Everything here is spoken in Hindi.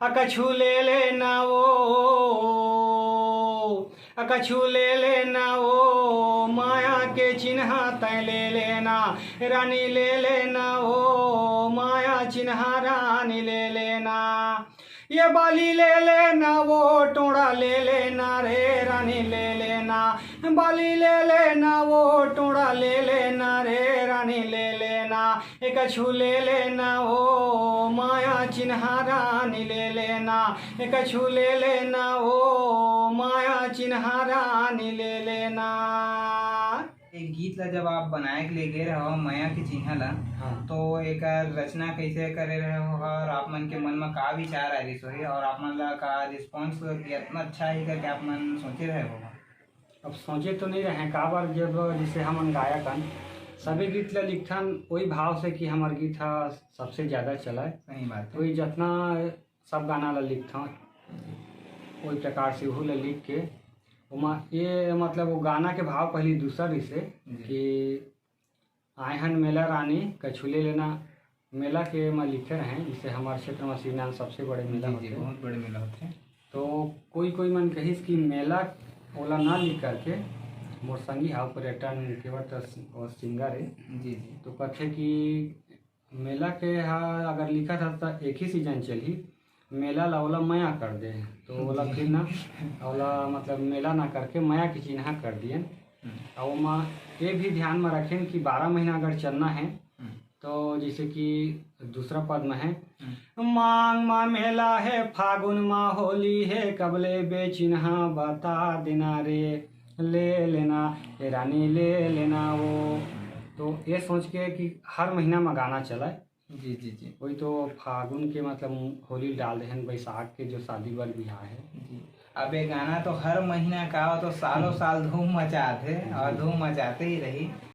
कछु ले लेना वो, कछु ले लेना वो, माया के चिन्ह तय ले लेना, रानी ले लेना वो, माया चिन्ह रानी ले लेना। ये बाली ले लेना वो, टोड़ा ले लेना रे रानी ले लेना, बाली ले लेना वो, टोड़ा ले लेना रे रानी ले लेना। एक कछु ले लेना वो, माया चिन्ह रानी ले लेना, एक कछु ले लेना वो, माया चिन्ह रानी ले लेना। एक गीत ला जब आप बनाए के लिए गए रहो माया के चिन्ह ला, तो एक रचना कैसे करे रहे हो और आप मन के मन में का विचार आ रही सोहे और आप मन ला का रिस्पॉन्स इतना अच्छा ही करके आप मन सोचे रहे हो? अब सोचे तो नहीं रहे का बार जब जैसे हमन गायकन सभी गीत ला लिखथन वही भाव से कि हमार गीत सबसे ज़्यादा चलाए। सही बात है। वही जितना सब गाना ला लिखथन वही प्रकार से वो ला लिख के ये मतलब वो गाना के भाव पहले दूसर से कि आए हन मेला रानी कछु ले लेना। मेला के में लिखे रहे जिससे हमारे क्षेत्र में शिवनाथ सबसे बड़े मेला होते हैं, बहुत बड़े मेला होते हैं। तो कोई मन कहिस कि मेला ओला ना लिख करके मोर संगी हाउ पर्यटन केवट और सिंगर है जी, तो कथे कि मेला के अगर लिखा था तो एक ही सीजन चली, मेला ला ओला माया कर दे तो ओला फिर ना ओला मतलब मेला ना करके माया की चिन्ह कर दिए। और माँ ये भी ध्यान में रखें कि 12 महीना अगर चलना है तो जैसे कि दूसरा पद में है मांग माँ मेला है, फागुन माँ होली है, कबले बेचिन्हा बता देना रे ले लेना ये रानी ले लेना वो। तो ये सोच के कि हर महीना में गाना चलाए। जी वही तो फागुन के मतलब होली डाल दे, बैसाख के जो शादी वाल बिहार है जी। अब ये गाना तो हर महीना का हो तो सालों साल धूम मचाते और धूम मचाते ही रही।